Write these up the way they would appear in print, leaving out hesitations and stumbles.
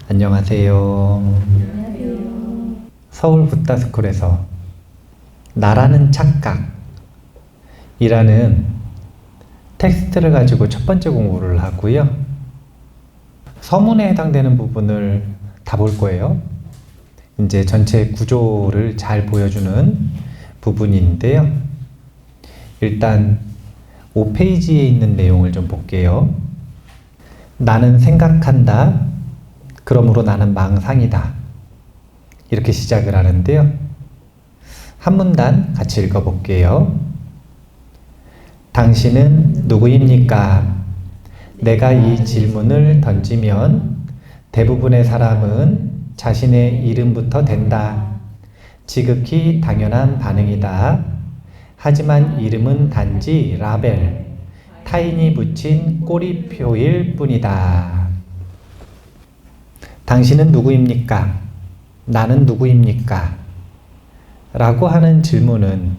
안녕하세요. 안녕하세요. 서울 붓다스쿨에서 나라는 착각이라는 텍스트를 가지고 첫 번째 공부를 하고요. 서문에 해당되는 부분을 다 볼 거예요. 이제 전체 구조를 잘 보여주는 부분인데요. 일단 5페이지에 있는 내용을 좀 볼게요. 나는 생각한다. 그러므로 나는 망상이다. 이렇게 시작을 하는데요. 한 문단 같이 읽어볼게요. 당신은 누구입니까? 내가 이 질문을 던지면 대부분의 사람은 자신의 이름부터 댄다. 지극히 당연한 반응이다. 하지만 이름은 단지 라벨, 타인이 붙인 꼬리표일 뿐이다. 당신은 누구입니까? 나는 누구입니까? 라고 하는 질문은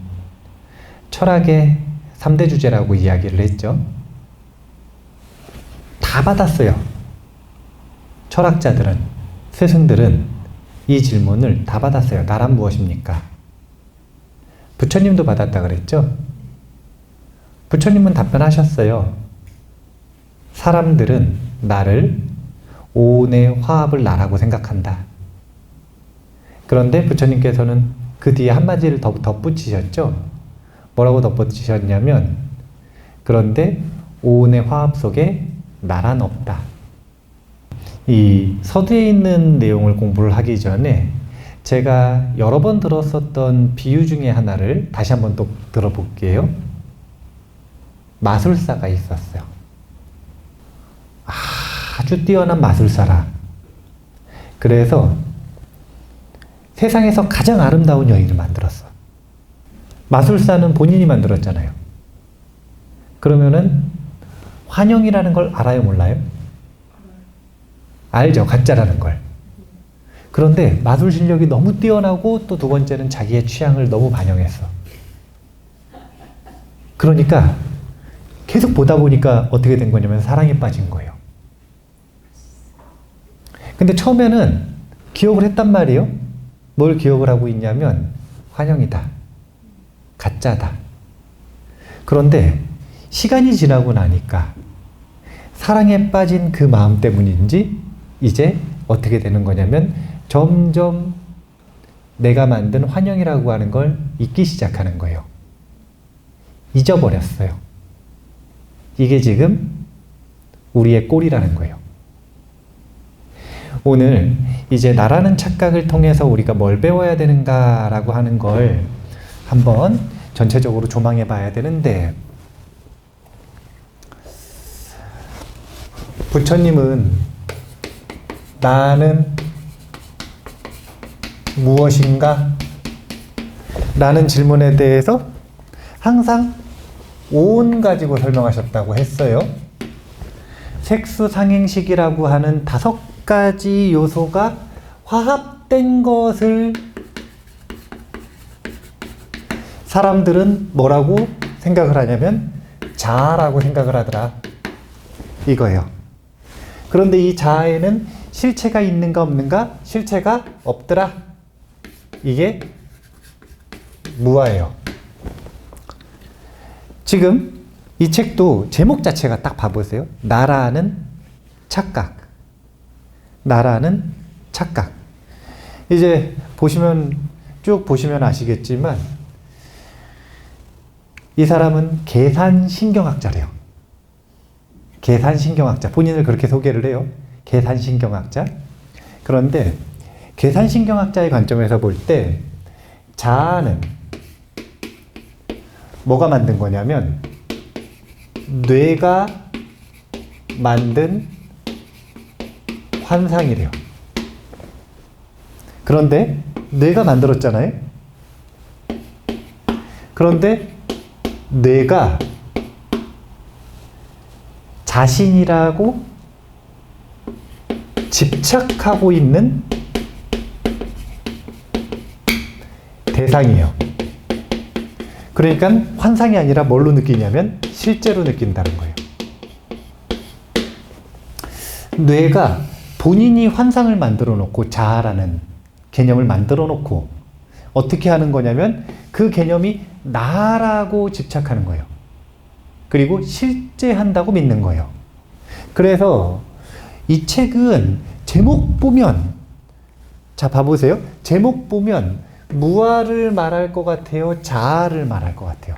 철학의 3대 주제라고 이야기를 했죠. 다 받았어요. 철학자들은, 스승들은 이 질문을 다 받았어요. 나란 무엇입니까? 부처님도 받았다 그랬죠? 부처님은 답변하셨어요. 사람들은 나를 오온의 화합을 나라고 생각한다. 그런데 부처님께서는 그 뒤에 한마디를 더 덧붙이셨죠? 뭐라고 덧붙이셨냐면, 그런데 오온의 화합 속에 나란 없다. 이 서두에 있는 내용을 공부를 하기 전에 제가 여러 번 들었었던 비유 중에 하나를 다시 한번 또 들어볼게요. 마술사가 있었어요. 아주 뛰어난 마술사라. 그래서 세상에서 가장 아름다운 여인을 만들었어. 마술사는 본인이 만들었잖아요. 그러면은 환영이라는 걸 알아요, 몰라요? 알죠, 가짜라는 걸. 그런데 마술 실력이 너무 뛰어나고 또 두 번째는 자기의 취향을 너무 반영했어. 그러니까 계속 보다 보니까 어떻게 된 거냐면 사랑에 빠진 거예요. 근데 처음에는 기억을 했단 말이에요. 뭘 기억을 하고 있냐면 환영이다. 가짜다. 그런데 시간이 지나고 나니까 사랑에 빠진 그 마음 때문인지 이제 어떻게 되는 거냐면 점점 내가 만든 환영이라고 하는 걸 잊기 시작하는 거예요. 잊어버렸어요. 이게 지금 우리의 꼴이라는 거예요. 오늘 이제 나라는 착각을 통해서 우리가 뭘 배워야 되는가라고 하는 걸 한번 전체적으로 조망해 봐야 되는데, 부처님은 나는 무엇인가? 라는 질문에 대해서 항상 오온 가지고 설명하셨다고 했어요. 색수상행식이라고 하는 5가지 요소가 화합된 것을 사람들은 뭐라고 생각을 하냐면 자아라고 생각을 하더라. 이거예요. 그런데 이 자아에는 실체가 있는가 없는가? 실체가 없더라. 이게 무아예요. 지금 이 책도 제목 자체가 딱 봐보세요. 나라는 착각. 나라는 착각. 이제 보시면, 쭉 보시면 아시겠지만 이 사람은 계산신경학자래요. 계산신경학자. 본인을 그렇게 소개를 해요. 계산신경학자. 그런데 계산신경학자의 관점에서 볼 때 자아는 뭐가 만든 거냐면 뇌가 만든 환상이래요. 그런데 뇌가 만들었잖아요. 그런데 뇌가 자신이라고 집착하고 있는 대상이에요. 그러니까 환상이 아니라 뭘로 느끼냐면 실제로 느낀다는 거예요. 뇌가 본인이 환상을 만들어 놓고 자아라는 개념을 만들어 놓고 어떻게 하는 거냐면 그 개념이 나라고 집착하는 거예요. 그리고 실제 한다고 믿는 거예요. 그래서 이 책은 제목 보면, 자 봐보세요. 제목 보면 무아를 말할 것 같아요? 자아를 말할 것 같아요?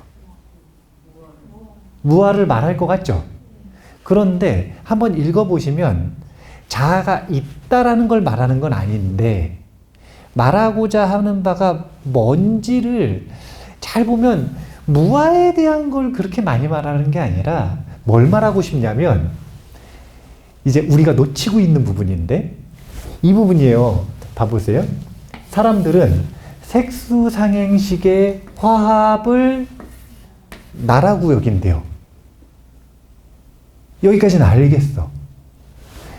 무아를 말할 것 같죠? 그런데 한번 읽어보시면 자아가 있다라는 걸 말하는 건 아닌데 말하고자 하는 바가 뭔지를 잘 보면 무아에 대한 걸 그렇게 많이 말하는 게 아니라 뭘 말하고 싶냐면 이제 우리가 놓치고 있는 부분인데 이 부분이에요. 봐보세요. 사람들은 색수상행식의 화합을 나라고 여긴대요. 여기까지는 알겠어.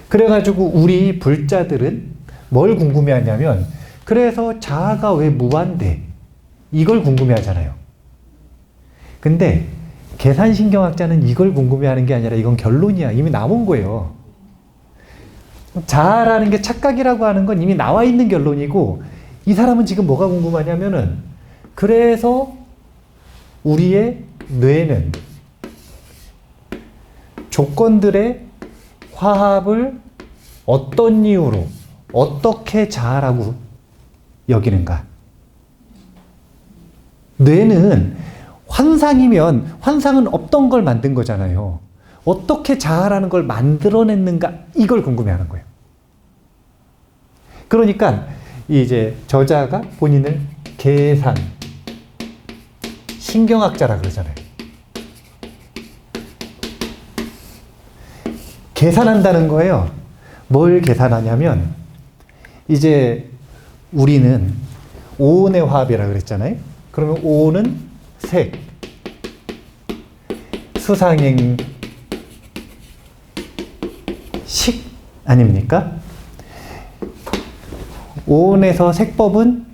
그래가지고 우리 불자들은 뭘 궁금해하냐면 그래서 자아가 왜 무한데? 이걸 궁금해하잖아요. 근데 계산신경학자는 이걸 궁금해하는 게 아니라 이건 결론이야. 이미 나온 거예요. 자아라는 게 착각이라고 하는 건 이미 나와 있는 결론이고 이 사람은 지금 뭐가 궁금하냐면은 그래서 우리의 뇌는 조건들의 화합을 어떤 이유로 어떻게 자아라고 여기는가? 뇌는 환상이면 환상은 없던 걸 만든 거잖아요. 어떻게 자아라는 걸 만들어냈는가? 이걸 궁금해하는 거예요. 그러니까 이제 저자가 본인을 계산 신경학자라 그러잖아요. 계산한다는 거예요. 뭘 계산하냐면 이제 우리는 오온의 화합이라 그랬잖아요. 그러면 오온은 색, 수상행, 식 아닙니까? 오온에서 색법은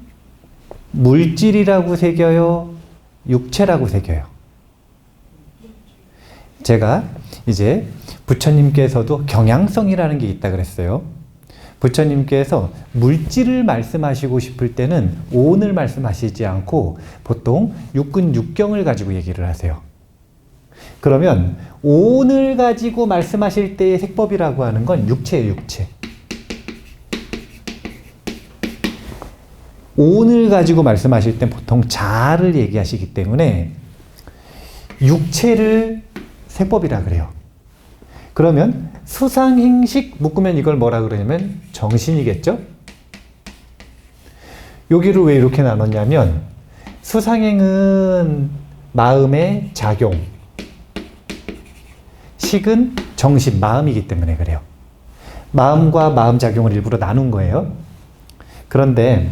물질이라고 새겨요? 육체라고 새겨요? 제가 이제 부처님께서도 경향성이라는 게 있다 그랬어요. 부처님께서 물질을 말씀하시고 싶을 때는 오온을 말씀하시지 않고 보통 육근 육경을 가지고 얘기를 하세요. 그러면 오온을 가지고 말씀하실 때의 색법이라고 하는 건 육체예요, 육체. 오온을 가지고 말씀하실 땐 보통 자아를 얘기하시기 때문에 육체를 색법이라 그래요. 그러면 수상행식 묶으면 이걸 뭐라 그러냐면 정신이겠죠? 여기를 왜 이렇게 나눴냐면 수상행은 마음의 작용, 식은 정신, 마음이기 때문에 그래요. 마음과 마음 작용을 일부러 나눈 거예요. 그런데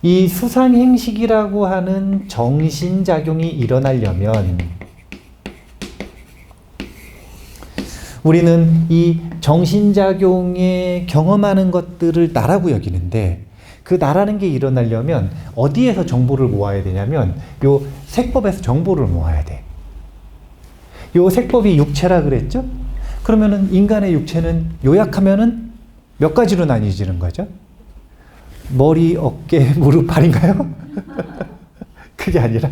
이 수상행식이라고 하는 정신작용이 일어나려면 우리는 이 정신작용에 경험하는 것들을 나라고 여기는데 그 나라는 게 일어나려면 어디에서 정보를 모아야 되냐면 요 색법에서 정보를 모아야 돼. 요 색법이 육체라 그랬죠? 그러면은 인간의 육체는 요약하면은 몇 가지로 나뉘어지는 거죠? 머리, 어깨, 무릎, 팔인가요? 그게 아니라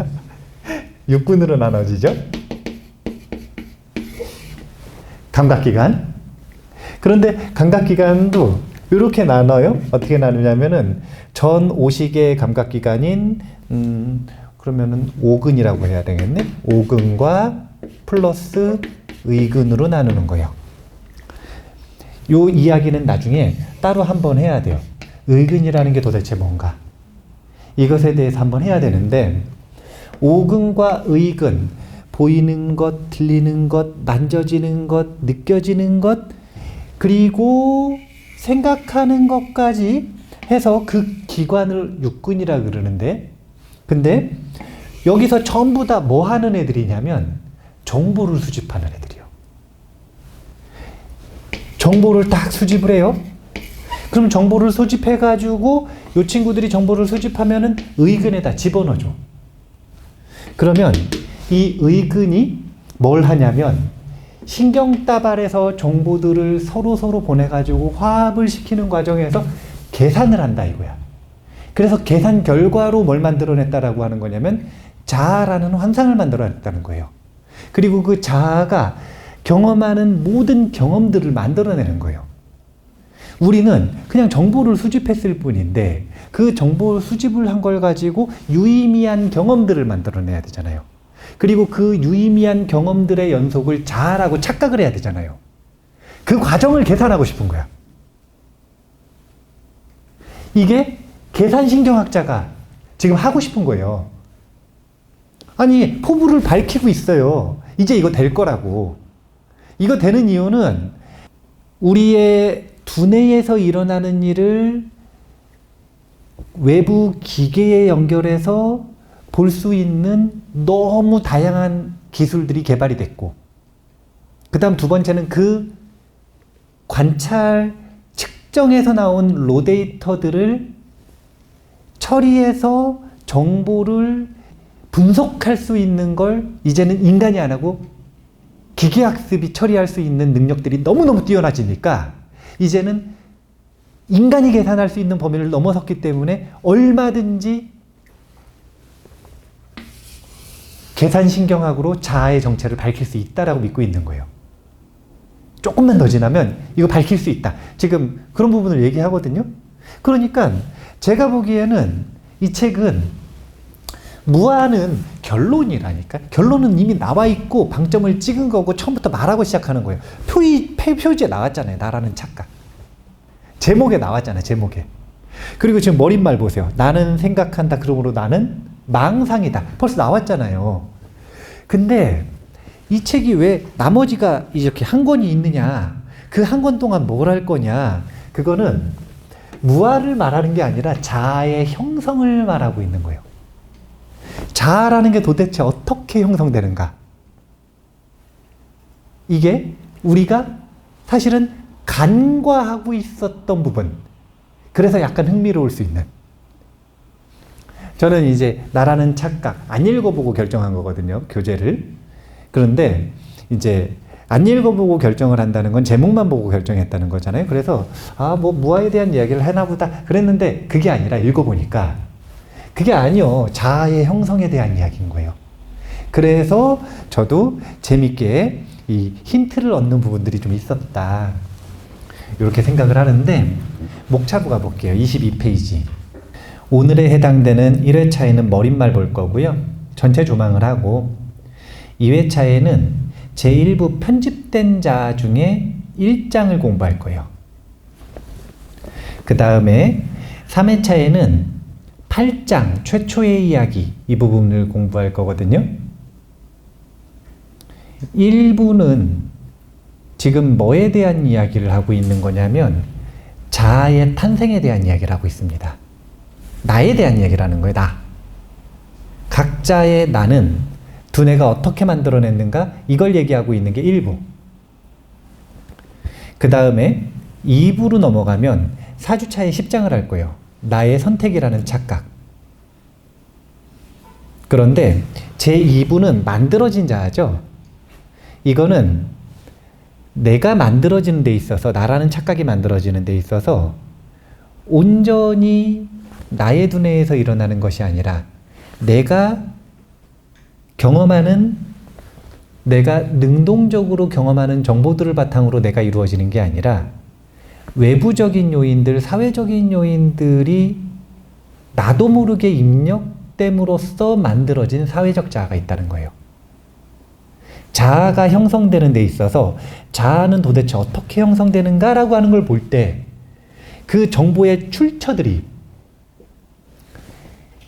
육군으로 나눠지죠? 감각기관. 그런데 감각기관도 이렇게 나눠요. 어떻게 나누냐면은 전 5식의 감각기관인 그러면은 5근이라고 해야 되겠네. 5근과 플러스 의근으로 나누는 거예요. 요 이야기는 나중에 따로 한번 해야 돼요. 의근이라는 게 도대체 뭔가? 이것에 대해서 한번 해야 되는데 5근과 의근, 보이는 것, 들리는 것, 만져지는 것, 느껴지는 것, 그리고 생각하는 것까지 해서 그 기관을 육근이라 그러는데 근데 여기서 전부 다 뭐 하는 애들이냐면 정보를 수집하는 애들이요. 정보를 딱 수집을 해요. 그럼 정보를 수집해가지고 이 친구들이 정보를 수집하면은 의근에다 집어넣어줘. 그러면 이 의근이 뭘 하냐면 신경다발에서 정보들을 서로 보내가지고 화합을 시키는 과정에서 계산을 한다 이거야. 그래서 계산 결과로 뭘 만들어냈다라고 하는 거냐면 자아라는 환상을 만들어냈다는 거예요. 그리고 그 자아가 경험하는 모든 경험들을 만들어내는 거예요. 우리는 그냥 정보를 수집했을 뿐인데 그 정보 수집을 한 걸 가지고 유의미한 경험들을 만들어내야 되잖아요. 그리고 그 유의미한 경험들의 연속을 자아라고 착각을 해야 되잖아요. 그 과정을 계산하고 싶은 거야. 이게 계산신경학자가 지금 하고 싶은 거예요. 아니, 포부를 밝히고 있어요. 이제 이거 될 거라고. 이거 되는 이유는 우리의 두뇌에서 일어나는 일을 외부 기계에 연결해서 볼 수 있는 너무 다양한 기술들이 개발이 됐고, 그 다음 두 번째는 그 관찰, 측정에서 나온 로데이터들을 처리해서 정보를 분석할 수 있는 걸 이제는 인간이 안 하고 기계학습이 처리할 수 있는 능력들이 너무너무 뛰어나지니까 이제는 인간이 계산할 수 있는 범위를 넘어섰기 때문에 얼마든지 계산신경학으로 자아의 정체를 밝힐 수 있다라고 믿고 있는 거예요. 조금만 더 지나면 이거 밝힐 수 있다. 지금 그런 부분을 얘기하거든요. 그러니까 제가 보기에는 이 책은 무아는 결론이라니까. 결론은 이미 나와 있고 방점을 찍은 거고 처음부터 말하고 시작하는 거예요. 표지에 나왔잖아요. 나라는 착각. 제목에 나왔잖아요. 제목에. 그리고 지금 머릿말 보세요. 나는 생각한다. 그러므로 나는 망상이다. 벌써 나왔잖아요. 근데 이 책이 왜 나머지가 이렇게 한 권이 있느냐. 그 한 권 동안 뭘 할 거냐. 그거는 무아를 말하는 게 아니라 자아의 형성을 말하고 있는 거예요. 자아라는 게 도대체 어떻게 형성되는가? 이게 우리가 사실은 간과하고 있었던 부분. 그래서 약간 흥미로울 수 있는. 저는 이제 나라는 착각 안 읽어보고 결정한 거거든요. 교재를. 그런데 이제 안 읽어보고 결정을 한다는 건 제목만 보고 결정했다는 거잖아요. 그래서 뭐 무아에 대한 이야기를 해나 보다 그랬는데 그게 아니라 읽어보니까 그게 아니요. 자아의 형성에 대한 이야기인 거예요. 그래서 저도 재밌게 이 힌트를 얻는 부분들이 좀 있었다. 이렇게 생각을 하는데 목차부 가볼게요. 22페이지. 오늘에 해당되는 1회차에는 머릿말 볼 거고요. 전체 조망을 하고 2회차에는 제1부 편집된 자 중에 1장을 공부할 거예요. 그 다음에 3회차에는 8장 최초의 이야기 이 부분을 공부할 거거든요. 1부는 지금 뭐에 대한 이야기를 하고 있는 거냐면 자아의 탄생에 대한 이야기를 하고 있습니다. 나에 대한 이야기를 하는 거예요. 나. 각자의 나는 두뇌가 어떻게 만들어냈는가 이걸 얘기하고 있는 게 1부. 그 다음에 2부로 넘어가면 4주차에 10장을 할 거예요. 나의 선택이라는 착각. 그런데 제2부는 만들어진 자아죠. 이거는 내가 만들어지는 데 있어서 나라는 착각이 만들어지는 데 있어서 온전히 나의 두뇌에서 일어나는 것이 아니라 내가 경험하는 내가 능동적으로 경험하는 정보들을 바탕으로 내가 이루어지는 게 아니라 외부적인 요인들, 사회적인 요인들이 나도 모르게 입력됨으로써 만들어진 사회적 자아가 있다는 거예요. 자아가 형성되는 데 있어서 자아는 도대체 어떻게 형성되는가라고 하는 걸 볼 때 그 정보의 출처들이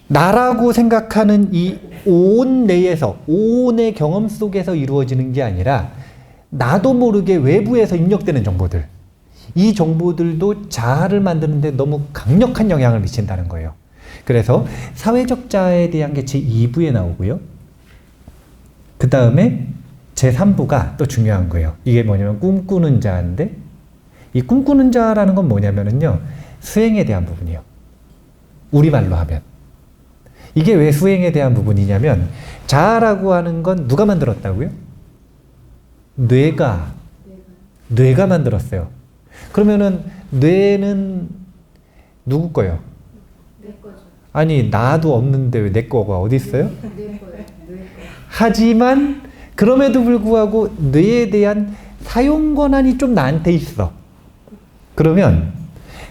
나라고 생각하는 이 온 내에서, 온의 경험 속에서 이루어지는 게 아니라 나도 모르게 외부에서 입력되는 정보들. 이 정보들도 자아를 만드는데 너무 강력한 영향을 미친다는 거예요. 그래서 사회적 자아에 대한 게 제2부에 나오고요. 그 다음에 제3부가 또 중요한 거예요. 이게 뭐냐면 꿈꾸는 자인데 이 꿈꾸는 자라는 건 뭐냐면요. 수행에 대한 부분이에요. 우리말로 하면. 이게 왜 수행에 대한 부분이냐면 자아라고 하는 건 누가 만들었다고요? 뇌가 만들었어요. 그러면은 뇌는 누구 거예요? 내 거죠. 아니 나도 없는데 왜 내 거가 어디 있어요? 내 거예요. 하지만 그럼에도 불구하고 뇌에 대한 사용 권한이 좀 나한테 있어. 그러면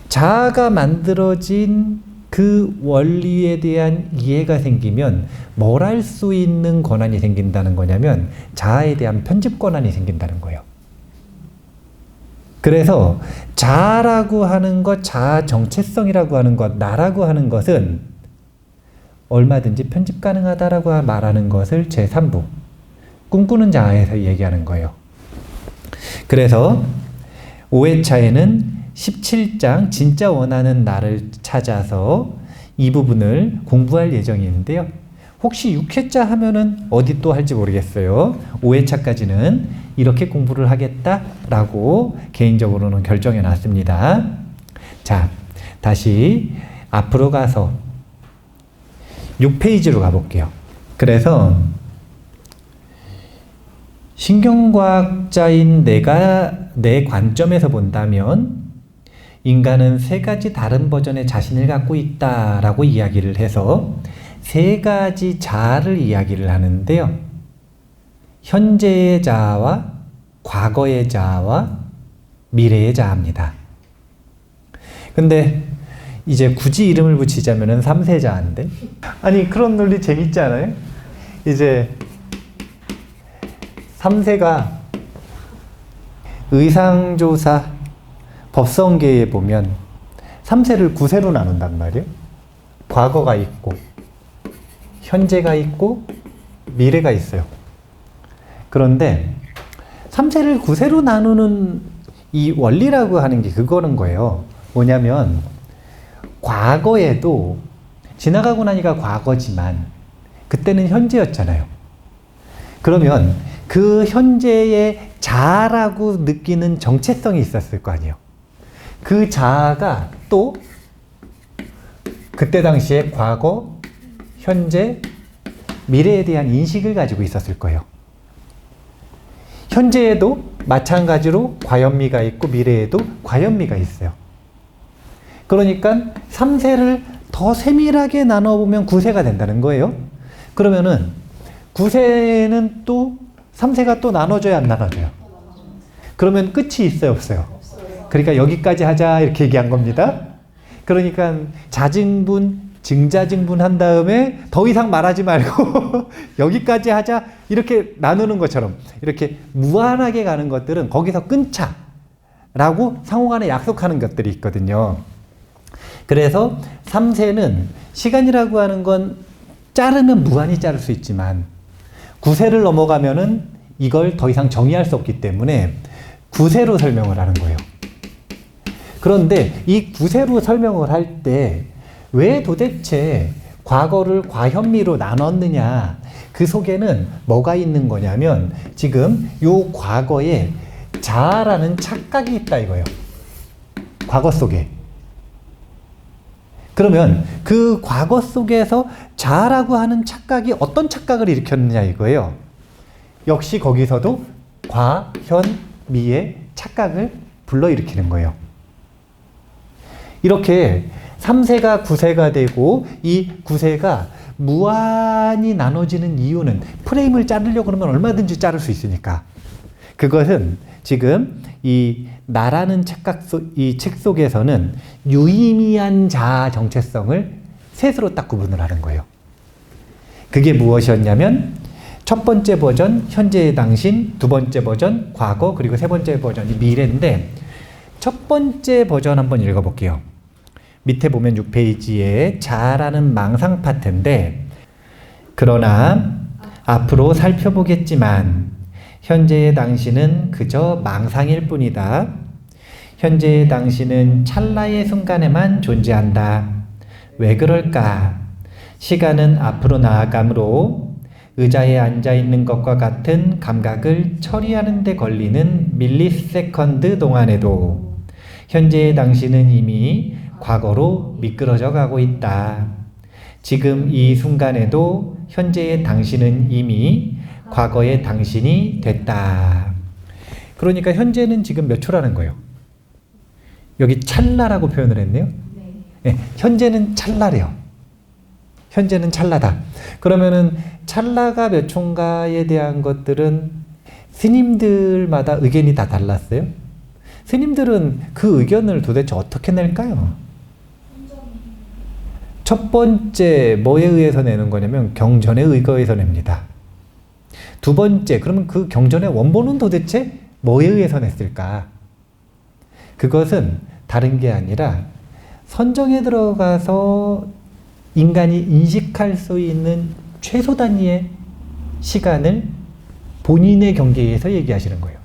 자아가 만들어진 그 원리에 대한 이해가 생기면 뭘 할 수 있는 권한이 생긴다는 거냐면 자아에 대한 편집 권한이 생긴다는 거예요. 그래서 자아라고 하는 것, 자아 정체성이라고 하는 것, 나라고 하는 것은 얼마든지 편집 가능하다라고 말하는 것을 제3부 꿈꾸는 자아에서 얘기하는 거예요. 그래서 5회차에는 17장 진짜 원하는 나를 찾아서 이 부분을 공부할 예정인데요. 혹시 6회차 하면은 어디 또 할지 모르겠어요. 5회차까지는 이렇게 공부를 하겠다라고 개인적으로는 결정해 놨습니다. 자, 다시 앞으로 가서 6페이지로 가볼게요. 그래서 신경과학자인 내가 내 관점에서 본다면 인간은 세 가지 다른 버전의 자신을 갖고 있다라고 이야기를 해서 세 가지 자아를 이야기를 하는데요. 현재의 자아와 과거의 자아와 미래의 자아입니다. 근데 이제 굳이 이름을 붙이자면은 3세 자아인데? 아니, 그런 논리 재밌지 않아요? 이제 3세가 의상조사 법성계에 보면 3세를 9세로 나눈단 말이에요. 과거가 있고 현재가 있고 미래가 있어요. 그런데 3세를 9세로 나누는 이 원리라고 하는 게 그거는 거예요. 뭐냐면 과거에도 지나가고 나니까 과거지만 그때는 현재였잖아요. 그러면 그 현재의 자아라고 느끼는 정체성이 있었을 거 아니에요. 그 자아가 또 그때 당시에 과거, 현재, 미래에 대한 인식을 가지고 있었을 거예요. 현재에도 마찬가지로 과현미가 있고 미래에도 과현미가 있어요. 그러니까 3세를 더 세밀하게 나눠보면 9세가 된다는 거예요. 그러면은 9세는 또 3세가 또 나눠져야 안 나눠져요? 그러면 끝이 있어요, 없어요? 그러니까 여기까지 하자 이렇게 얘기한 겁니다. 그러니까 자증분, 증자증분 한 다음에 더 이상 말하지 말고 여기까지 하자 이렇게 나누는 것처럼 이렇게 무한하게 가는 것들은 거기서 끊자라고 상호간에 약속하는 것들이 있거든요. 그래서 3세는 시간이라고 하는 건 자르면 무한히 자를 수 있지만 9세를 넘어가면은 이걸 더 이상 정의할 수 없기 때문에 9세로 설명을 하는 거예요. 그런데 이 9세로 설명을 할 때 왜 도대체 과거를 과현미로 나눴느냐, 그 속에는 뭐가 있는 거냐면 지금 요 과거에 자아라는 착각이 있다 이거예요. 과거 속에. 그러면 그 과거 속에서 자아라고 하는 착각이 어떤 착각을 일으켰느냐 이거예요. 역시 거기서도 과, 현, 미의 착각을 불러일으키는 거예요. 이렇게 3세가 9세가 되고 이 9세가 무한히 나눠지는 이유는 프레임을 자르려고 그러면 얼마든지 자를 수 있으니까. 그것은 지금 이 나라는 착각 이 책 속에서는 유의미한 자아 정체성을 셋으로 딱 구분을 하는 거예요. 그게 무엇이었냐면 첫 번째 버전 현재의 당신, 두 번째 버전 과거, 그리고 세 번째 버전이 미래인데 첫 번째 버전 한번 읽어볼게요. 밑에 보면 6페이지에 자아라는 망상 파트인데 그러나 앞으로 살펴보겠지만 현재의 당신은 그저 망상일 뿐이다. 현재의 당신은 찰나의 순간에만 존재한다. 왜 그럴까? 시간은 앞으로 나아가므로 의자에 앉아있는 것과 같은 감각을 처리하는 데 걸리는 밀리세컨드 동안에도 현재의 당신은 이미 과거로 미끄러져 가고 있다. 지금 이 순간에도 현재의 당신은 이미 과거의 당신이 됐다. 그러니까 현재는 지금 몇 초라는 거예요? 여기 찰나라고 표현을 했네요. 네. 네, 현재는 찰나래요. 현재는 찰나다. 그러면은 찰나가 몇 초인가에 대한 것들은 스님들마다 의견이 다 달랐어요. 스님들은 그 의견을 도대체 어떻게 낼까요? 첫 번째 뭐에 의해서 내는 거냐면 경전에 의거해서 냅니다. 두 번째, 그러면 그 경전의 원본은 도대체 뭐에 의해서 냈을까? 그것은 다른 게 아니라 선정에 들어가서 인간이 인식할 수 있는 최소 단위의 시간을 본인의 경계에서 얘기하시는 거예요.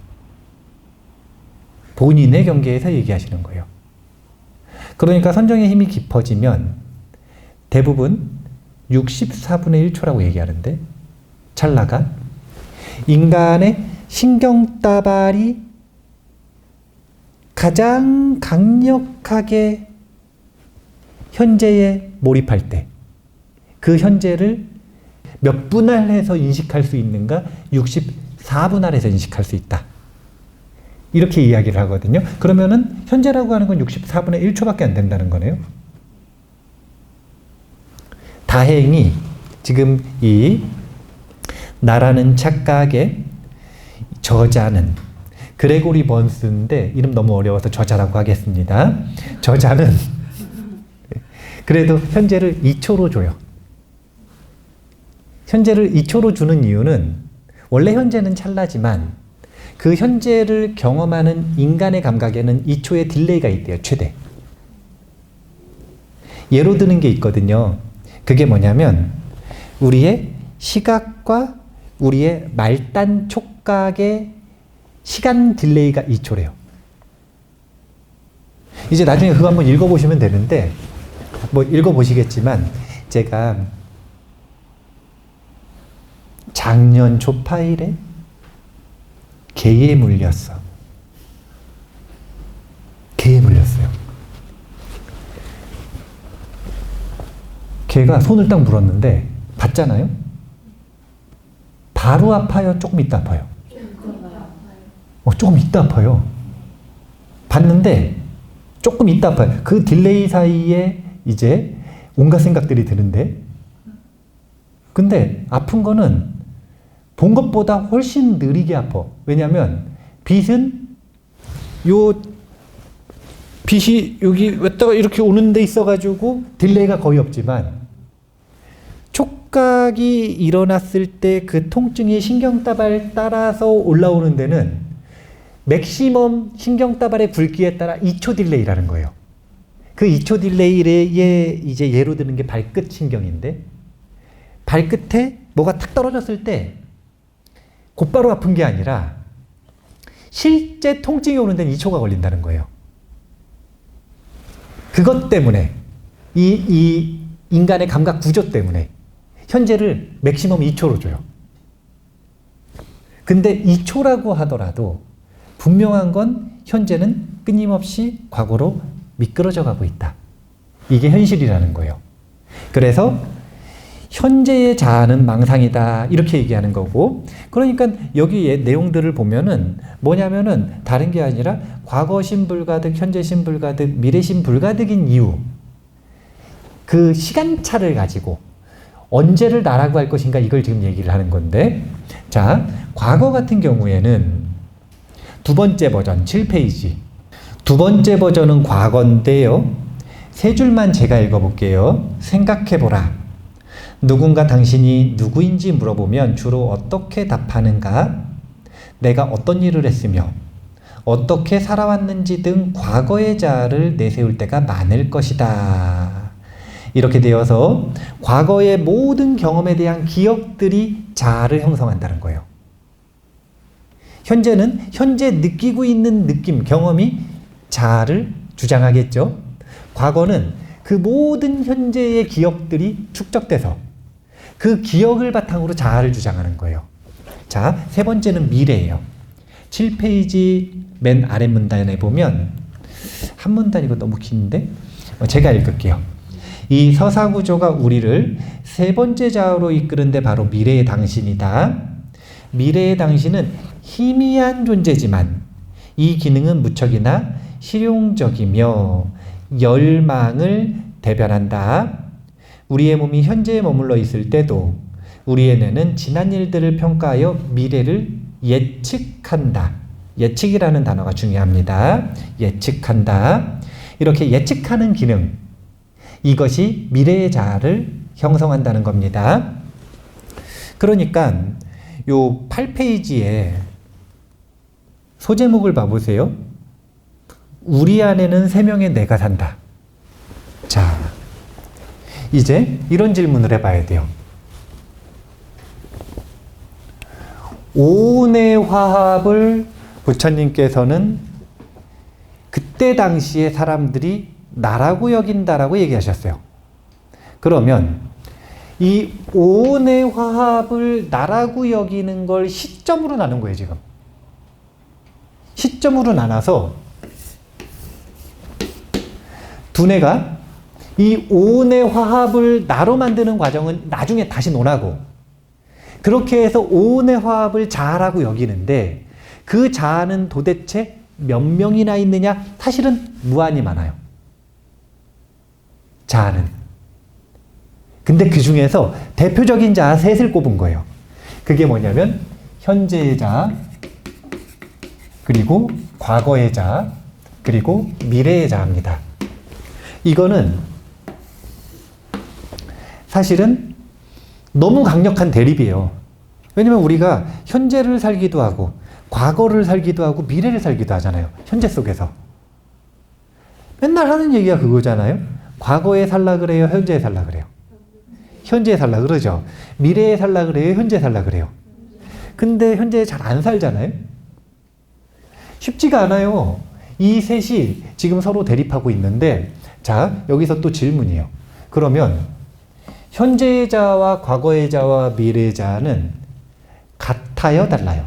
본인의 경계에서 얘기하시는 거예요. 그러니까 선정의 힘이 깊어지면 대부분 64분의 1초라고 얘기하는데, 찰나가 인간의 신경다발이 가장 강력하게 현재에 몰입할 때, 그 현재를 몇 분할해서 인식할 수 있는가? 64분할해서 인식할 수 있다. 이렇게 이야기를 하거든요. 그러면은 현재라고 하는 건 64분의 1초밖에 안 된다는 거네요. 다행히 지금 이 나라는 착각의 저자는 그레고리 번스인데, 이름 너무 어려워서 저자라고 하겠습니다. 저자는 그래도 현재를 2초로 줘요. 현재를 2초로 주는 이유는 원래 현재는 찰나지만 그 현재를 경험하는 인간의 감각에는 2초의 딜레이가 있대요. 최대. 예로 드는 게 있거든요. 그게 뭐냐면 우리의 시각과 우리의 말단 촉각의 시간 딜레이가 2초래요. 이제 나중에 그거 한번 읽어보시면 되는데, 뭐 읽어보시겠지만 제가 작년 초파일에 개에 물렸어. 개에 물렸어요. 개가 손을 딱 물었는데 봤잖아요? 바로 아파요? 조금 있다 아파요? 조금 있다 아파요. 봤는데 조금 있다 아파요. 그 딜레이 사이에 이제 온갖 생각들이 드는데, 근데 아픈 거는 본 것보다 훨씬 느리게 아파. 왜냐면 빛은 요 빛이 여기 왔다가 이렇게 오는 데 있어가지고 딜레이가 거의 없지만, 촉각이 일어났을 때 그 통증이 신경다발 따라서 올라오는 데는 맥시멈 신경다발의 굵기에 따라 2초 딜레이라는 거예요. 그 2초 딜레이에 이제 예로 드는 게 발끝 신경인데, 발끝에 뭐가 탁 떨어졌을 때 곧바로 아픈 게 아니라 실제 통증이 오는 데는 2초가 걸린다는 거예요. 그것 때문에 이 인간의 감각 구조 때문에 현재를 맥시멈 2초로 줘요. 근데 2초라고 하더라도 분명한 건 현재는 끊임없이 과거로 미끄러져 가고 있다. 이게 현실이라는 거예요. 그래서 현재의 자아는 망상이다, 이렇게 얘기하는 거고, 그러니까 여기 내용들을 보면은 뭐냐면은 다른 게 아니라 과거신 불가득, 현재신 불가득, 미래신 불가득인 이유, 그 시간차를 가지고 언제를 나라고 할 것인가, 이걸 지금 얘기를 하는 건데, 자, 과거 같은 경우에는 두 번째 버전 7페이지, 두 번째 버전은 과거인데요. 세 줄만 제가 읽어볼게요. 생각해보라. 누군가 당신이 누구인지 물어보면 주로 어떻게 답하는가? 내가 어떤 일을 했으며 어떻게 살아왔는지 등 과거의 자아를 내세울 때가 많을 것이다. 이렇게 되어서 과거의 모든 경험에 대한 기억들이 자아를 형성한다는 거예요. 현재는 현재 느끼고 있는 느낌, 경험이 자아를 주장하겠죠. 과거는 그 모든 현재의 기억들이 축적돼서 그 기억을 바탕으로 자아를 주장하는 거예요. 자, 세 번째는 미래예요. 7페이지 맨 아래 문단에 보면, 한 문단 이거 너무 긴데 제가 읽을게요. 이 서사구조가 우리를 세 번째 자아로 이끄는데 바로 미래의 당신이다. 미래의 당신은 희미한 존재지만 이 기능은 무척이나 실용적이며 열망을 대변한다. 우리의 몸이 현재에 머물러 있을 때도 우리의 뇌는 지난 일들을 평가하여 미래를 예측한다. 예측이라는 단어가 중요합니다. 예측한다. 이렇게 예측하는 기능, 이것이 미래의 자아를 형성한다는 겁니다. 그러니까 요 8페이지에 소제목을 봐보세요. 우리 안에는 3명의 내가 산다. 자, 이제 이런 질문을 해봐야 돼요. 오온의 화합을 부처님께서는 그때 당시에 사람들이 나라고 여긴다라고 얘기하셨어요. 그러면 이 오온의 화합을 나라고 여기는 걸 시점으로 나눈 거예요, 지금. 시점으로 나눠서 두뇌가 이 오온의 화합을 나로 만드는 과정은 나중에 다시 논하고, 그렇게 해서 오온의 화합을 자아라고 여기는데 그 자아는 도대체 몇 명이나 있느냐? 사실은 무한히 많아요. 자아는. 근데 그 중에서 대표적인 자아 셋을 꼽은 거예요. 그게 뭐냐면 현재의 자아, 그리고 과거의 자아, 그리고 미래의 자아입니다. 이거는 사실은 너무 강력한 대립이에요. 왜냐면 우리가 현재를 살기도 하고 과거를 살기도 하고 미래를 살기도 하잖아요. 현재 속에서. 맨날 하는 얘기가 그거잖아요. 과거에 살라 그래요? 현재에 살라 그래요? 현재에 살라 그러죠. 미래에 살라 그래요? 현재에 살라 그래요? 근데 현재에 잘 안 살잖아요. 쉽지가 않아요. 이 셋이 지금 서로 대립하고 있는데, 자, 여기서 또 질문이에요. 그러면 현재의 자와 과거의 자와 미래의 자는 같아요? 달라요?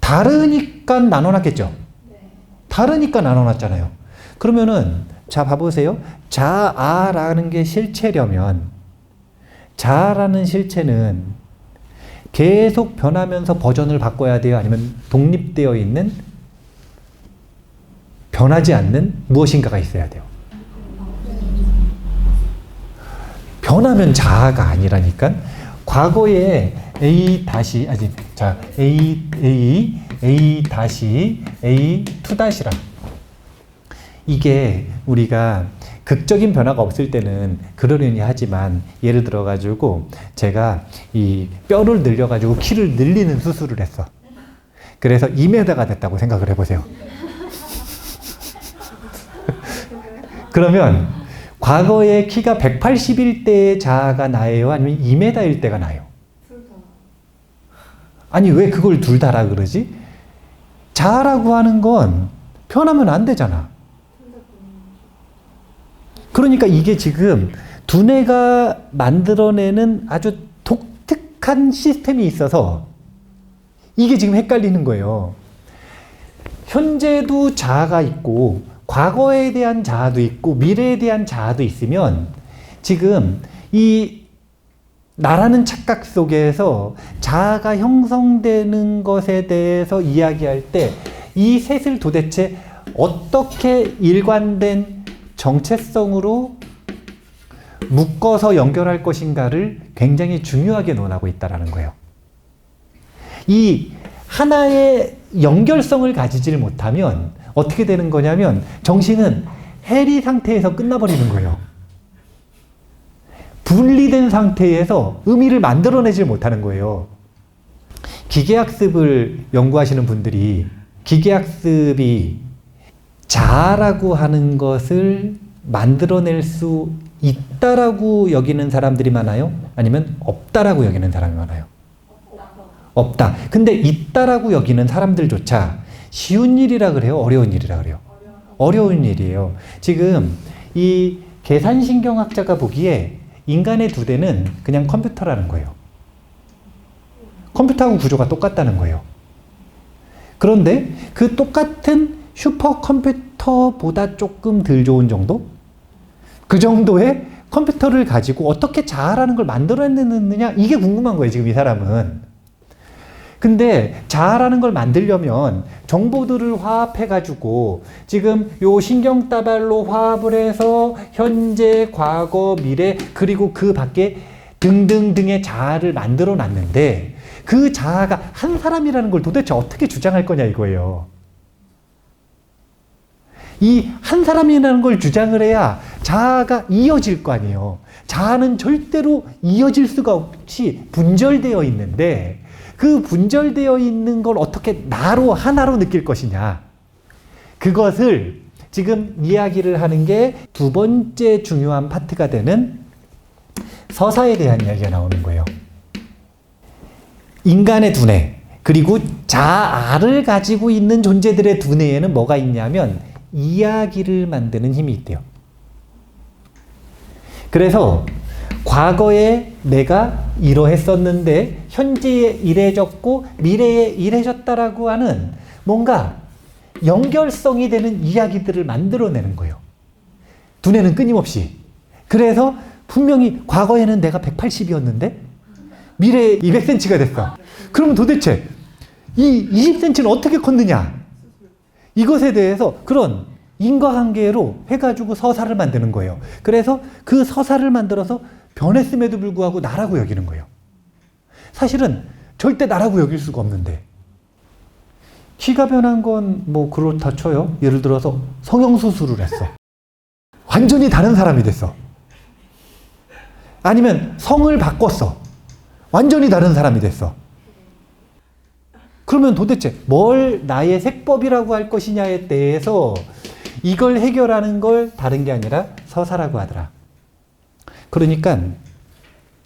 다르니까 나눠놨겠죠? 다르니까 나눠놨잖아요. 그러면은 자, 봐보세요. 자아라는 게 실체려면, 자아라는 실체는 계속 변하면서 버전을 바꿔야 돼요? 아니면 독립되어 있는, 변하지 않는 무엇인가가 있어야 돼요? 변하면 자아가 아니라니까. 과거에 A 다시, 아니, 자, A 다시, A 투 다시라. 이게 우리가 극적인 변화가 없을 때는 그러려니 하지만, 예를 들어가지고 제가 이 뼈를 늘려가지고 키를 늘리는 수술을 했어. 그래서 2m가 됐다고 생각을 해보세요. 그러면 과거에 키가 180일 때의 자아가 나예요? 아니면 2m일 때가 나요? 아니, 왜 그걸 둘 다라 그러지? 자아라고 하는 건 변하면 안 되잖아. 그러니까 이게 지금 두뇌가 만들어내는 아주 독특한 시스템이 있어서 이게 지금 헷갈리는 거예요. 현재도 자아가 있고 과거에 대한 자아도 있고 미래에 대한 자아도 있으면, 지금 이 나라는 착각 속에서 자아가 형성되는 것에 대해서 이야기할 때 이 셋을 도대체 어떻게 일관된 정체성으로 묶어서 연결할 것인가를 굉장히 중요하게 논하고 있다는 거예요. 이 하나의 연결성을 가지질 못하면 어떻게 되는 거냐면 정신은 해리 상태에서 끝나버리는 거예요. 분리된 상태에서 의미를 만들어내질 못하는 거예요. 기계학습을 연구하시는 분들이 기계학습이 자아라고 하는 것을 만들어낼 수 있다라고 여기는 사람들이 많아요? 아니면 없다라고 여기는 사람이 많아요? 없다. 근데 있다라고 여기는 사람들조차 쉬운 일이라 그래요? 어려운 일이라 그래요? 어려운 일이에요. 지금 이 계산신경학자가 보기에 인간의 두뇌는 그냥 컴퓨터라는 거예요. 컴퓨터하고 구조가 똑같다는 거예요. 그런데 그 똑같은 슈퍼컴퓨터보다 조금 덜 좋은 정도? 그 정도의 컴퓨터를 가지고 어떻게 자아라는 걸 만들어내느냐? 이게 궁금한 거예요, 지금 이 사람은. 근데 자아라는 걸 만들려면 정보들을 화합해가지고 지금 요 신경다발로 화합을 해서 현재, 과거, 미래 그리고 그 밖에 등등등의 자아를 만들어 놨는데 그 자아가 한 사람이라는 걸 도대체 어떻게 주장할 거냐 이거예요. 이 한 사람이라는 걸 주장을 해야 자아가 이어질 거 아니에요. 자아는 절대로 이어질 수가 없이 분절되어 있는데 그 분절되어 있는 걸 어떻게 나로 하나로 느낄 것이냐. 그것을 지금 이야기를 하는 게 두 번째 중요한 파트가 되는 서사에 대한 이야기가 나오는 거예요. 인간의 두뇌 그리고 자아를 가지고 있는 존재들의 두뇌에는 뭐가 있냐면 이야기를 만드는 힘이 있대요. 그래서 과거에 내가 이러했었는데 현재에 이래졌고 미래에 이래졌다라고 하는 뭔가 연결성이 되는 이야기들을 만들어내는 거예요. 두뇌는 끊임없이. 그래서 분명히 과거에는 내가 180이었는데 미래에 200cm가 됐어. 그러면 도대체 이 20cm는 어떻게 컸느냐? 이것에 대해서 그런 인과관계로 해가지고 서사를 만드는 거예요. 그래서 그 서사를 만들어서 변했음에도 불구하고 나라고 여기는 거예요. 사실은 절대 나라고 여길 수가 없는데 키가 변한 건 뭐 그렇다 쳐요. 예를 들어서 성형수술을 했어. 완전히 다른 사람이 됐어. 아니면 성을 바꿨어. 완전히 다른 사람이 됐어. 그러면 도대체 뭘 나의 색법이라고 할 것이냐에 대해서 이걸 해결하는 걸 다른 게 아니라 서사라고 하더라. 그러니까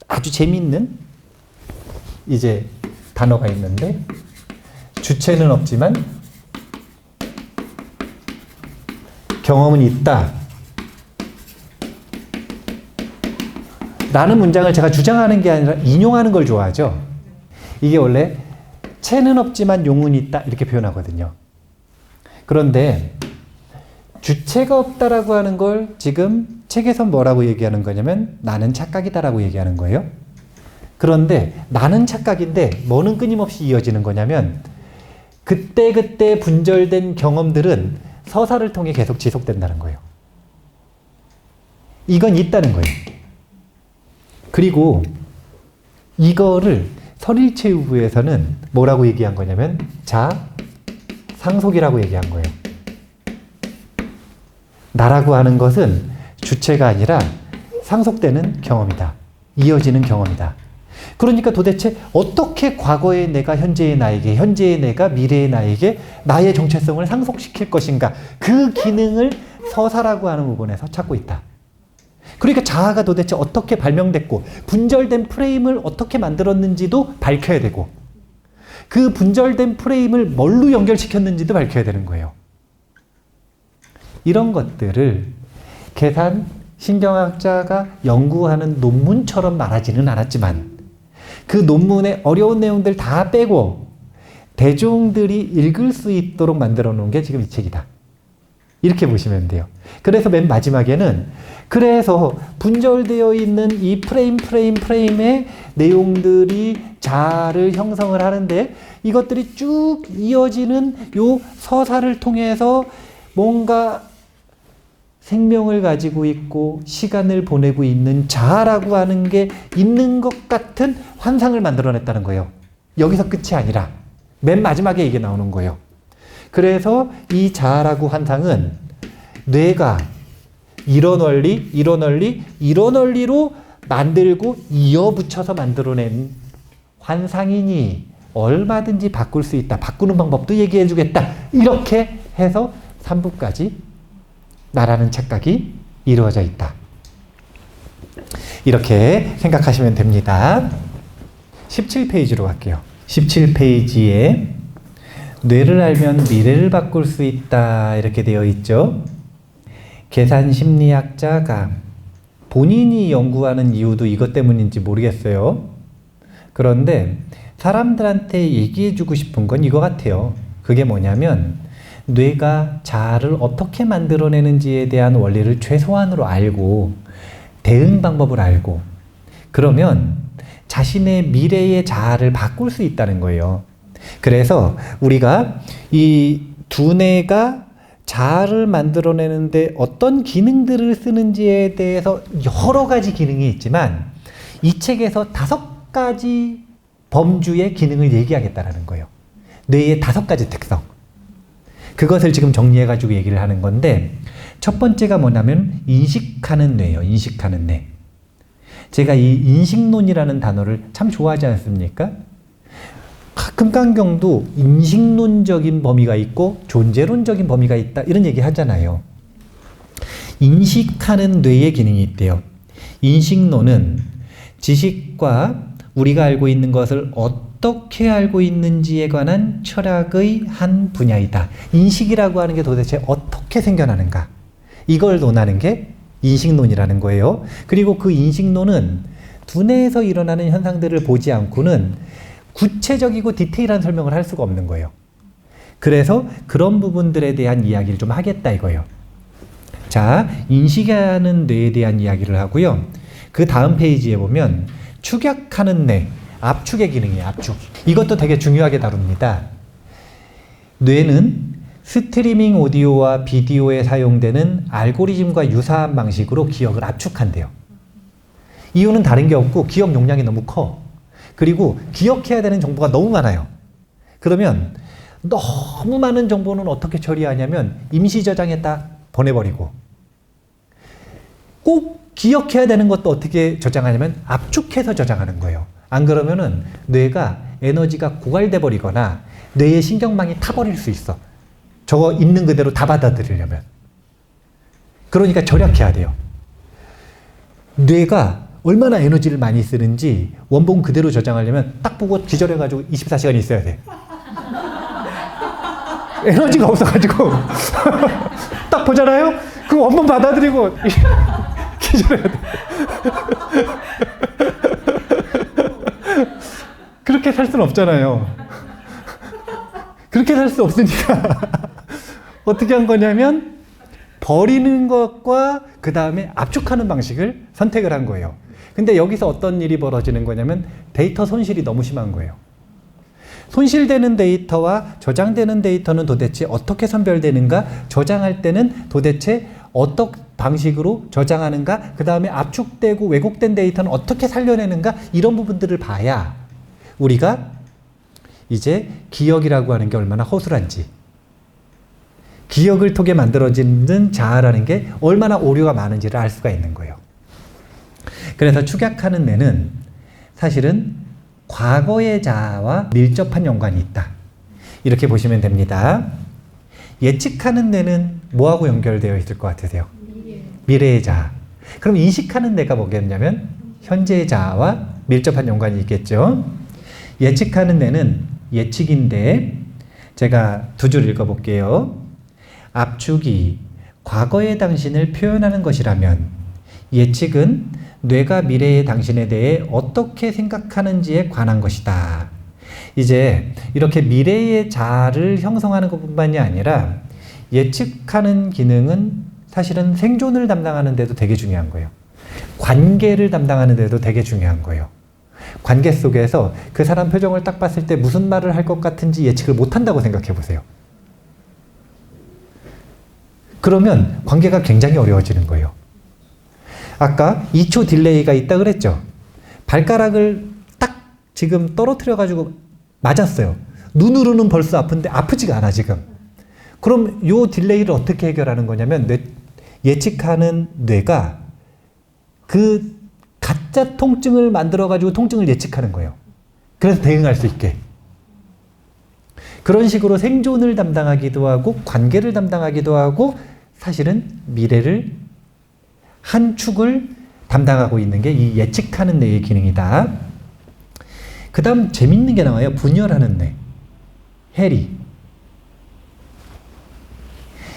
아주 재미있는 이제 단어가 있는데 주체는 없지만 경험은 있다. 라는 문장을 제가 주장하는 게 아니라 인용하는 걸 좋아하죠. 이게 원래 체는 없지만 용은 있다 이렇게 표현하거든요. 그런데 주체가 없다라고 하는 걸 지금 책에서 뭐라고 얘기하는 거냐면 나는 착각이다라고 얘기하는 거예요. 그런데 나는 착각인데 뭐는 끊임없이 이어지는 거냐면 그때그때 분절된 경험들은 서사를 통해 계속 지속된다는 거예요. 이건 있다는 거예요. 그리고 이거를 설일체유부에서는 뭐라고 얘기한 거냐면 상속이라고 얘기한 거예요. 나라고 하는 것은 주체가 아니라 상속되는 경험이다. 이어지는 경험이다. 그러니까 도대체 어떻게 과거의 내가 현재의 나에게, 현재의 내가 미래의 나에게 나의 정체성을 상속시킬 것인가. 그 기능을 서사라고 하는 부분에서 찾고 있다. 그러니까 자아가 도대체 어떻게 발명됐고 분절된 프레임을 어떻게 만들었는지도 밝혀야 되고 그 분절된 프레임을 뭘로 연결시켰는지도 밝혀야 되는 거예요. 이런 것들을 계산 신경학자가 연구하는 논문처럼 말하지는 않았지만 그 논문의 어려운 내용들 다 빼고 대중들이 읽을 수 있도록 만들어 놓은 게 지금 이 책이다. 이렇게 보시면 돼요. 그래서 맨 마지막에는 그래서 분절되어 있는 이 프레임의 내용들이 자아를 형성을 하는데 이것들이 쭉 이어지는 요 서사를 통해서 뭔가 생명을 가지고 있고 시간을 보내고 있는 자아라고 하는 게 있는 것 같은 환상을 만들어냈다는 거예요. 여기서 끝이 아니라 맨 마지막에 이게 나오는 거예요. 그래서 이 자아라고 환상은 뇌가 이런 원리로 만들고 이어붙여서 만들어낸 환상이니 얼마든지 바꿀 수 있다. 바꾸는 방법도 얘기해 주겠다. 이렇게 해서 3부까지 나라는 착각이 이루어져 있다. 이렇게 생각하시면 됩니다. 17페이지로 갈게요. 17페이지에 뇌를 알면 미래를 바꿀 수 있다 이렇게 되어 있죠. 계산심리학자가 본인이 연구하는 이유도 이것 때문인지 모르겠어요. 그런데 사람들한테 얘기해주고 싶은 건 이거 같아요. 그게 뭐냐면 뇌가 자아를 어떻게 만들어내는지에 대한 원리를 최소한으로 알고 대응 방법을 알고 그러면 자신의 미래의 자아를 바꿀 수 있다는 거예요. 그래서 우리가 이 두뇌가 자아를 만들어내는데 어떤 기능들을 쓰는지에 대해서 여러 가지 기능이 있지만 이 책에서 5가지 범주의 기능을 얘기하겠다라는 거예요. 뇌의 5가지 특성. 그것을 지금 정리해가지고 얘기를 하는 건데 첫 번째가 뭐냐면 인식하는 뇌예요. 인식하는 뇌. 제가 이 인식론이라는 단어를 참 좋아하지 않습니까? 금강경도 인식론적인 범위가 있고 존재론적인 범위가 있다 이런 얘기 하잖아요. 인식하는 뇌의 기능이 있대요. 인식론은 지식과 우리가 알고 있는 것을 어떻게 알고 있는지에 관한 철학의 한 분야이다. 인식이라고 하는 게 도대체 어떻게 생겨나는가? 이걸 논하는 게 인식론이라는 거예요. 그리고 그 인식론은 두뇌에서 일어나는 현상들을 보지 않고는 구체적이고 디테일한 설명을 할 수가 없는 거예요. 그래서 그런 부분들에 대한 이야기를 좀 하겠다 이거예요. 자, 인식하는 뇌에 대한 이야기를 하고요. 그 다음 페이지에 보면 축약하는 뇌, 압축의 기능이에요. 압축. 이것도 되게 중요하게 다룹니다. 뇌는 스트리밍 오디오와 비디오에 사용되는 알고리즘과 유사한 방식으로 기억을 압축한대요. 이유는 다른 게 없고 기억 용량이 너무 커. 그리고 기억해야 되는 정보가 너무 많아요. 그러면 너무 많은 정보는 어떻게 처리하냐면 임시 저장했다 보내버리고 꼭 기억해야 되는 것도 어떻게 저장하냐면 압축해서 저장하는 거예요. 안 그러면은 뇌가 에너지가 고갈돼 버리거나 뇌의 신경망이 타버릴 수 있어. 저거 있는 그대로 다 받아들이려면. 그러니까 절약해야 돼요. 뇌가 얼마나 에너지를 많이 쓰는지 원본 그대로 저장하려면 딱 보고 기절해가지고 24시간 있어야 돼. 에너지가 없어가지고 딱 보잖아요? 그 원본 받아들이고 기절해야 돼. 그렇게 살 수는 없잖아요. 그렇게 살 수 없으니까 어떻게 한 거냐면 버리는 것과 그 다음에 압축하는 방식을 선택을 한 거예요. 근데 여기서 어떤 일이 벌어지는 거냐면 데이터 손실이 너무 심한 거예요. 손실되는 데이터와 저장되는 데이터는 도대체 어떻게 선별되는가? 저장할 때는 도대체 어떤 방식으로 저장하는가? 그 다음에 압축되고 왜곡된 데이터는 어떻게 살려내는가? 이런 부분들을 봐야 우리가 이제 기억이라고 하는 게 얼마나 허술한지, 기억을 통해 만들어지는 자아라는 게 얼마나 오류가 많은지를 알 수가 있는 거예요. 그래서 축약하는 뇌는 사실은 과거의 자아와 밀접한 연관이 있다. 이렇게 보시면 됩니다. 예측하는 뇌는 뭐하고 연결되어 있을 것 같으세요? 미래의 자아. 그럼 인식하는 뇌가 뭐겠냐면 현재의 자아와 밀접한 연관이 있겠죠. 예측하는 뇌는 예측인데 제가 2줄 읽어볼게요. 압축이 과거의 당신을 표현하는 것이라면 예측은 뇌가 미래의 당신에 대해 어떻게 생각하는지에 관한 것이다. 이제 이렇게 미래의 자아를 형성하는 것뿐만이 아니라 예측하는 기능은 사실은 생존을 담당하는 데도 되게 중요한 거예요. 관계를 담당하는 데도 되게 중요한 거예요. 관계 속에서 그 사람 표정을 딱 봤을 때 무슨 말을 할 것 같은지 예측을 못한다고 생각해 보세요. 그러면 관계가 굉장히 어려워지는 거예요. 아까 2초 딜레이가 있다 그랬죠? 발가락을 딱 지금 떨어뜨려가지고 맞았어요. 눈으로는 벌써 아픈데 아프지가 않아 지금. 그럼 요 딜레이를 어떻게 해결하는 거냐면 예측하는 뇌가 그 가짜 통증을 만들어가지고 통증을 예측하는 거예요. 그래서 대응할 수 있게. 그런 식으로 생존을 담당하기도 하고 관계를 담당하기도 하고 사실은 미래를 한 축을 담당하고 있는 게 이 예측하는 뇌의 기능이다. 그 다음 재밌는 게 나와요. 분열하는 뇌. 해리.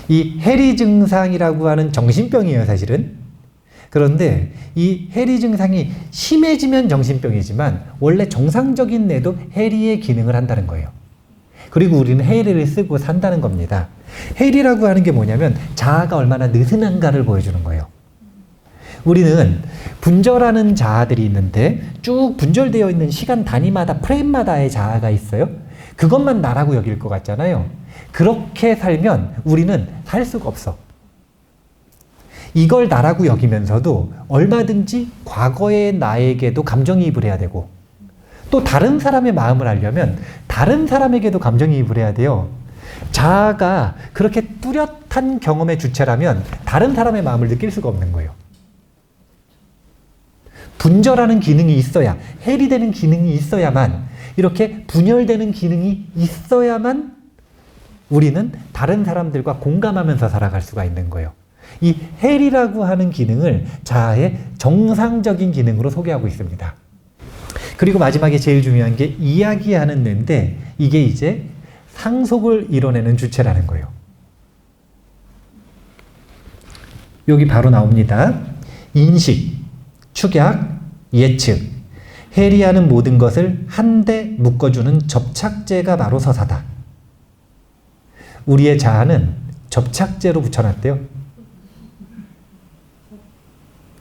이 해리 증상이라고 하는 정신병이에요, 사실은. 그런데 이 해리 증상이 심해지면 정신병이지만 원래 정상적인 뇌도 해리의 기능을 한다는 거예요. 그리고 우리는 해리를 쓰고 산다는 겁니다. 해리라고 하는 게 뭐냐면 자아가 얼마나 느슨한가를 보여주는 거예요. 우리는 분절하는 자아들이 있는데 쭉 분절되어 있는 시간 단위마다 프레임마다의 자아가 있어요. 그것만 나라고 여길 것 같잖아요. 그렇게 살면 우리는 살 수가 없어. 이걸 나라고 여기면서도 얼마든지 과거의 나에게도 감정이입을 해야 되고, 또 다른 사람의 마음을 알려면 다른 사람에게도 감정이입을 해야 돼요. 자아가 그렇게 뚜렷한 경험의 주체라면 다른 사람의 마음을 느낄 수가 없는 거예요. 분절하는 기능이 있어야, 해리되는 기능이 있어야만, 이렇게 분열되는 기능이 있어야만 우리는 다른 사람들과 공감하면서 살아갈 수가 있는 거예요. 이 해리라고 하는 기능을 자아의 정상적인 기능으로 소개하고 있습니다. 그리고 마지막에 제일 중요한 게 이야기하는 뇌인데, 이게 이제 상속을 이뤄내는 주체라는 거예요. 여기 바로 나옵니다. 인식, 축약, 예측, 해리하는 모든 것을 한데 묶어주는 접착제가 바로 서사다. 우리의 자아는 접착제로 붙여놨대요.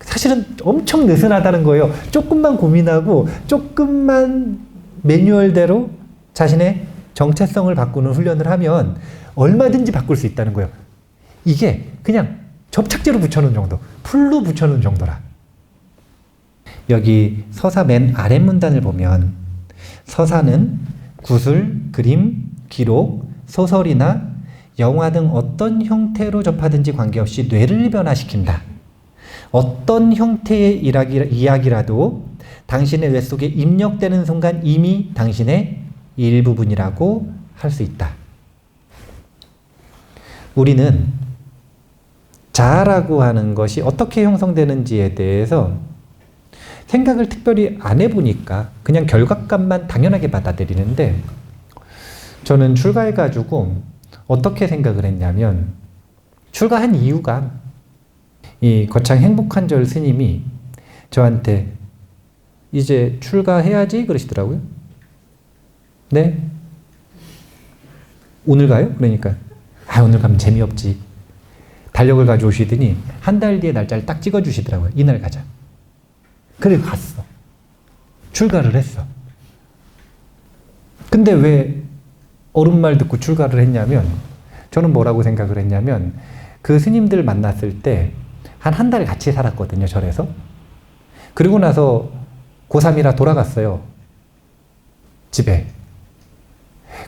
사실은 엄청 느슨하다는 거예요. 조금만 고민하고 조금만 매뉴얼대로 자신의 정체성을 바꾸는 훈련을 하면 얼마든지 바꿀 수 있다는 거예요. 이게 그냥 접착제로 붙여놓은 정도, 풀로 붙여놓은 정도라. 여기 서사 맨 아래 문단을 보면 서사는 구술, 그림, 기록, 소설이나 영화 등 어떤 형태로 접하든지 관계없이 뇌를 변화시킨다. 어떤 형태의 이야기라도 당신의 뇌 속에 입력되는 순간 이미 당신의 일부분이라고 할 수 있다. 우리는 자아라고 하는 것이 어떻게 형성되는지에 대해서 생각을 특별히 안 해보니까 그냥 결과값만 당연하게 받아들이는데, 저는 출가해가지고 어떻게 생각을 했냐면, 출가한 이유가 이 거창 행복한절 스님이 저한테 이제 출가해야지 그러시더라고요. 네? 오늘 가요? 그러니까 오늘 가면 재미없지. 달력을 가져오시더니 한 달 뒤에 날짜를 딱 찍어주시더라고요. 이날 가자. 그래 갔어. 출가를 했어. 근데 왜 어른 말 듣고 출가를 했냐면, 저는 뭐라고 생각을 했냐면, 그 스님들 만났을 때 한 달 같이 살았거든요, 절에서. 그리고 나서 고3이라 돌아갔어요, 집에.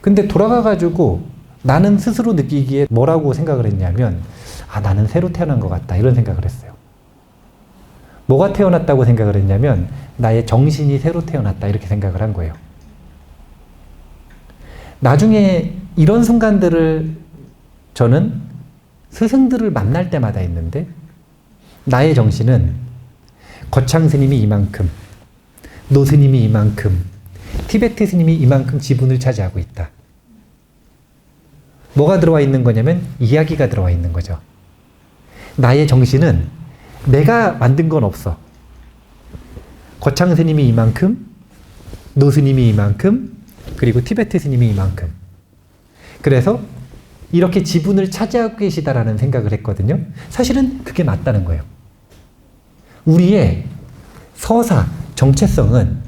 근데 돌아가가지고 나는 스스로 느끼기에 뭐라고 생각을 했냐면, 나는 새로 태어난 것 같다, 이런 생각을 했어요. 뭐가 태어났다고 생각을 했냐면, 나의 정신이 새로 태어났다, 이렇게 생각을 한 거예요. 나중에 이런 순간들을 저는 스승들을 만날 때마다 있는데, 나의 정신은 거창 스님이 이만큼, 노 스님이 이만큼, 티베트 스님이 이만큼 지분을 차지하고 있다. 뭐가 들어와 있는 거냐면 이야기가 들어와 있는 거죠. 나의 정신은 내가 만든 건 없어. 거창 스님이 이만큼, 노 스님이 이만큼, 그리고 티베트 스님이 이만큼. 그래서 이렇게 지분을 차지하고 계시다라는 생각을 했거든요. 사실은 그게 맞다는 거예요. 우리의 서사, 정체성은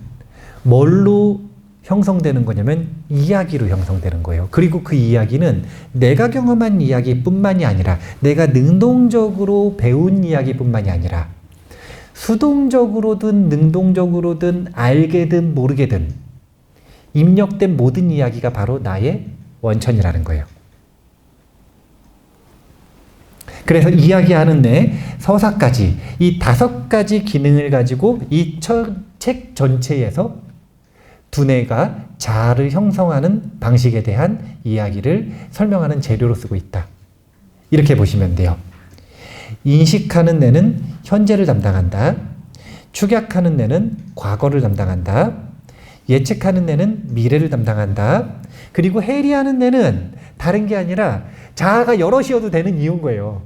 뭘로 형성되는 거냐면 이야기로 형성되는 거예요. 그리고 그 이야기는 내가 경험한 이야기뿐만이 아니라, 내가 능동적으로 배운 이야기뿐만이 아니라, 수동적으로든 능동적으로든 알게든 모르게든 입력된 모든 이야기가 바로 나의 원천이라는 거예요. 그래서 이야기하는 뇌, 서사까지, 이 5가지 기능을 가지고 이 책 전체에서 두뇌가 자아를 형성하는 방식에 대한 이야기를 설명하는 재료로 쓰고 있다. 이렇게 보시면 돼요. 인식하는 뇌는 현재를 담당한다. 축약하는 뇌는 과거를 담당한다. 예측하는 뇌는 미래를 담당한다. 그리고 해리하는 뇌는 다른 게 아니라 자아가 여럿이어도 되는 이유인 거예요.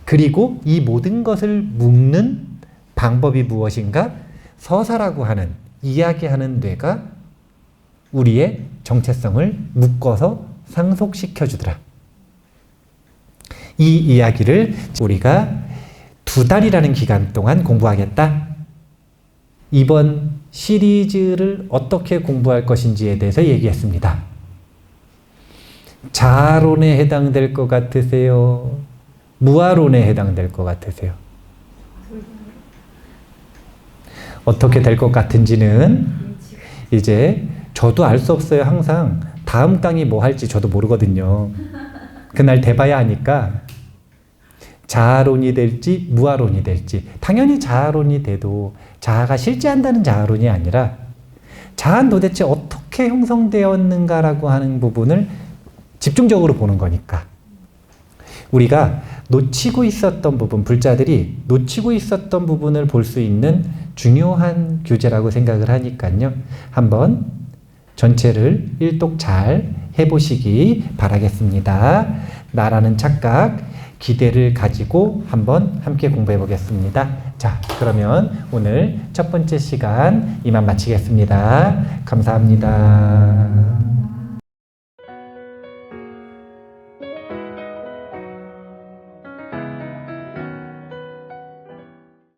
그리고 이 모든 것을 묶는 방법이 무엇인가? 서사라고 하는, 이야기하는 뇌가 우리의 정체성을 묶어서 상속시켜 주더라. 이 이야기를 우리가 2달이라는 기간 동안 공부하겠다. 이번 시리즈를 어떻게 공부할 것인지에 대해서 얘기했습니다. 자아론에 해당될 것 같으세요? 무아론에 해당될 것 같으세요? 어떻게 될 것 같은지는 이제 저도 알 수 없어요. 항상 다음 강의 뭐 할지 저도 모르거든요. 그날 돼봐야 하니까 자아론이 될지 무아론이 될지, 당연히 자아론이 돼도 자아가 실제한다는 자아론이 아니라 자아는 도대체 어떻게 형성되었는가라고 하는 부분을 집중적으로 보는 거니까. 우리가 놓치고 있었던 부분, 불자들이 놓치고 있었던 부분을 볼 수 있는 중요한 교재라고 생각을 하니까요. 한번 전체를 일독 잘 해보시기 바라겠습니다. 나라는 착각, 기대를 가지고 한번 함께 공부해 보겠습니다. 자, 그러면 오늘 첫 번째 시간 이만 마치겠습니다. 감사합니다.